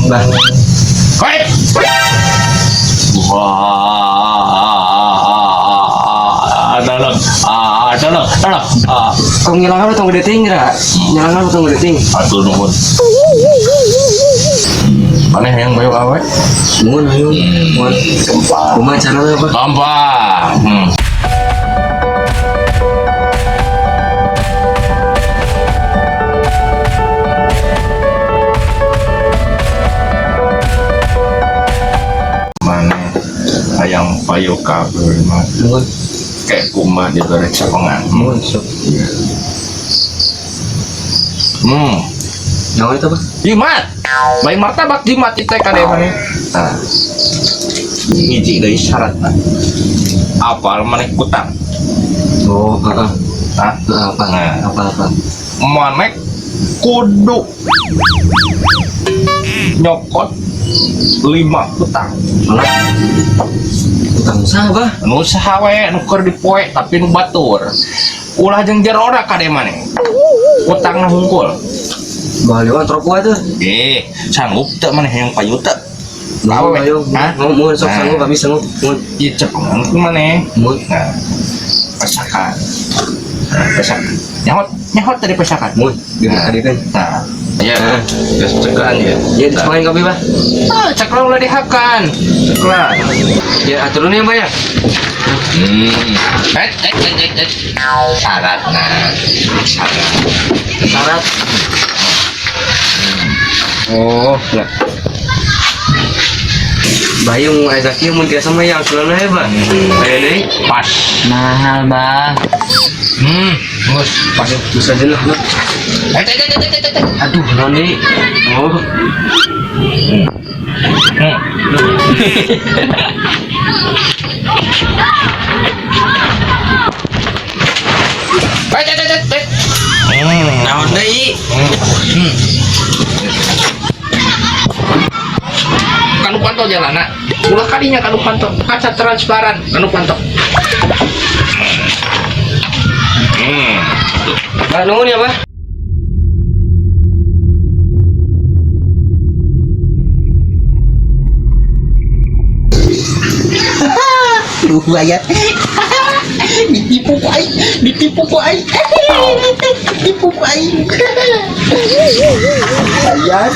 Bah. Hei. Wah, tolong, tolong. Kau ngilangan atau ngedeting kira? Ngilangan atau ngedeting? Aduh nuhun. Mana yang bayu awe? Nuhun ayo. Nuhun. Kumaha carana apa? Gampang. Mana ayang payu kabel mah Nuhun. kayak kumaha di bere cakongan. Nuhun sok. Naon itu, Pak? Jimat. Bayi martabak jimat itu kade mana? Nah. Ngiji deui syaratna. Apal maneh kutang. Oh, heeh. Hah? Apa? Nah. Apa? Maneh kudu nyokot 5 kutang. Malah utang usaha, Bah. Nu saha we nu keur dipoe tapi nu batur. Ulah jeung jerona kade maneh. Utangna hungkul. Baliwan trok tuh. Sanggup teu maneh yang payu teu? Mau ayo. Hah? Mau sok Nah. sanggup habis sanggup. Mun. Ieu cepengan ku maneh. Mun. Nah, pesakan. Nah, pesakan. Nyahot tadi pesakan. Mun. Gini tadi kan. Nah, ya, geus cekean ya. Ya disemain kopi, Bah. Ceklan ulah dihakan. Ceklan. Ya aturan ya, Bah ya. Syaratna. Syarat. Oh, enggak. Bayung aya kieu mun tiasa mah yang sulana ya, Bah. Aya deui. Pas. Mahal, Bang. Gus, pas. Bisa jenuh, Bah. Aduh, naon deui? Oh. Naon deui? Kanu pantau jalana. Ulah kadinya kanu pantau. Kaca transparan kanu pantau. Bah, nuhun ya, Bah. Lu bayar. Ditipu ku aing. Ditipu ku aing. Bayar.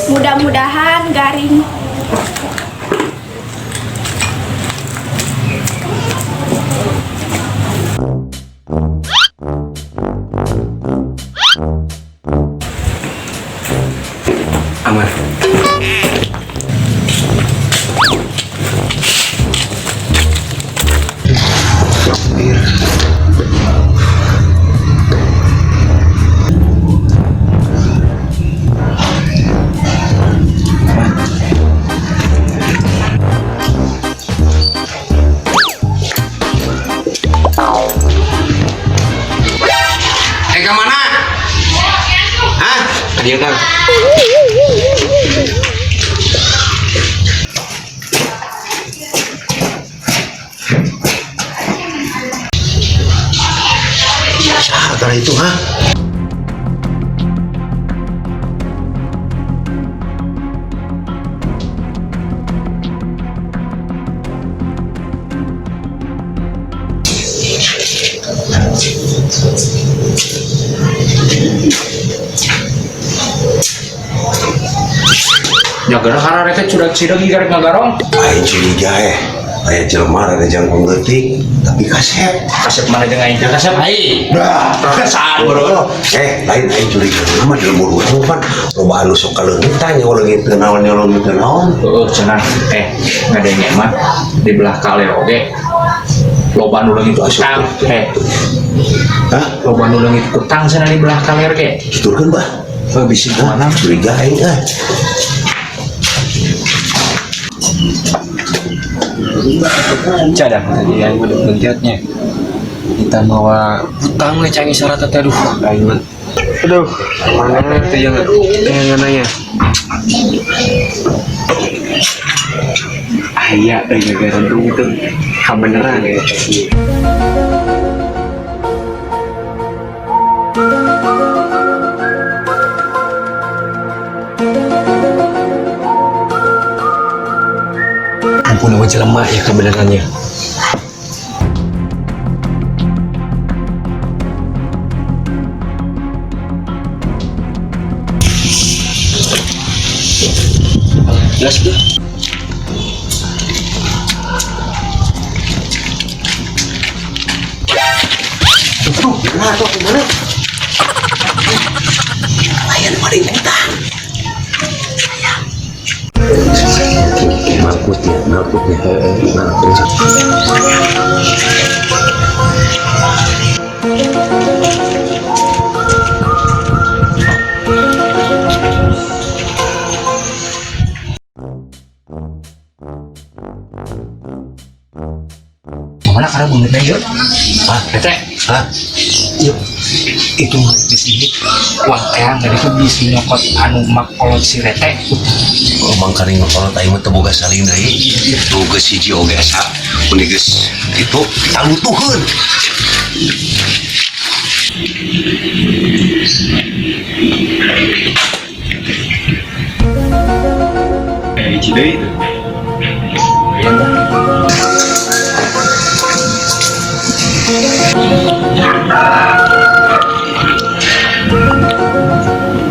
Mudah-mudahan garing. Aman. Ke mana? Hah? Dia kan. perkara itu, ha? Ya gara karena mereka sudah sidang gara ngagarong. Aing curiga aya jelema ada jangkung leutik tapi kasep. Kasep mana jeung aing teh kasep ai. Nah, Perasaan bro. lain aing curiga nama di lembur urang kan loba anu sok kaleungit tanya leungit teu naon leungit teu naon. Heeh cenah. Ngadenge mah di belah kale oge. Loba anu leungit utang. Hah? Loba anu leungit utang cenah di belah kale ge. Tuturkeun bah. Bisi Mana curiga aing Cadang tadi yang bentuknya kita bawa hutang we canggih syarat teh aduh aing. Aduh, mana tuh yang nanya. Aya gara-gara itu kebenaran ya. Ampun wajah lemah ya kebenarannya. Jelas tuh. Gimana? Layan paling utang. Malkutnya. Mana karena bunga yuk? Ah, Tete. hah? Yuk. Itu di sini. Wah, eyang tadi tuh bisa nyokot anu mak kolot si Rete. Oh, mangkaring kalau aing mah teu boga salin deui. Tuh geus hiji oge asa. Mun geus itu talutuheun. Hiji deui itu.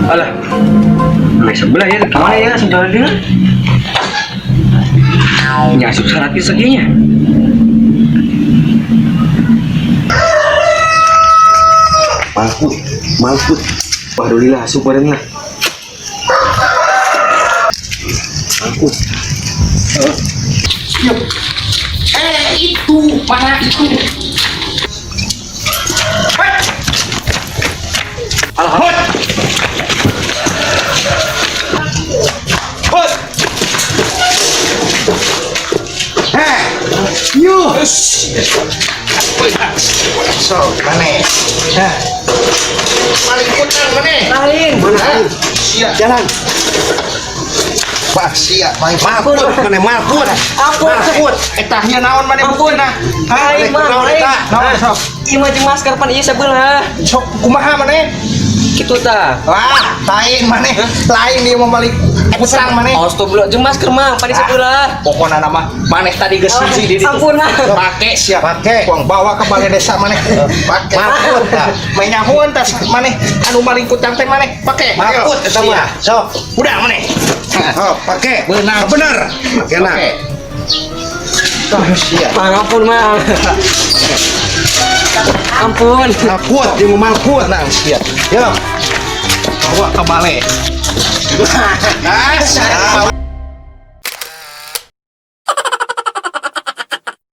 Alah, sebelah ya, kemana ya saudara dia? Nyasuk syaratnya seginya. Malkut. Alhamdulillah, asup badannya. Malkut. Itu mana itu? Alhamdulillah. So, mana? Paling utang mana? Mana? Siap jalan. Pak siap, malkut, mana malkut? Malkut. Etahnya naon mana buktina? Aing mah, Naon sok? Ieu mah jeung masker pan ieu sabelah. Sok kumaha mana? Kitu tah. Lah, lain mana? Lain dia mau balik utang mana? Astagfirullah, jeung masker mah pan di sabelah. Pokoknya nama maneh tadi geus hiji di ditu. Ampun lah. Pake siap pake. Kuang bawa ke balai desa maneh. Pake. Malkut tah. Main nyahuan tas maneh anu maling utang teh maneh. Pake. Malkut eta mah. Sok. Udah maneh. Oh, pake. Bener. Pakena. Siap. Ampun mah. Ampun. Malkut jeung malkut nang siap. Yo. Bawa ke balai. Ah, siap.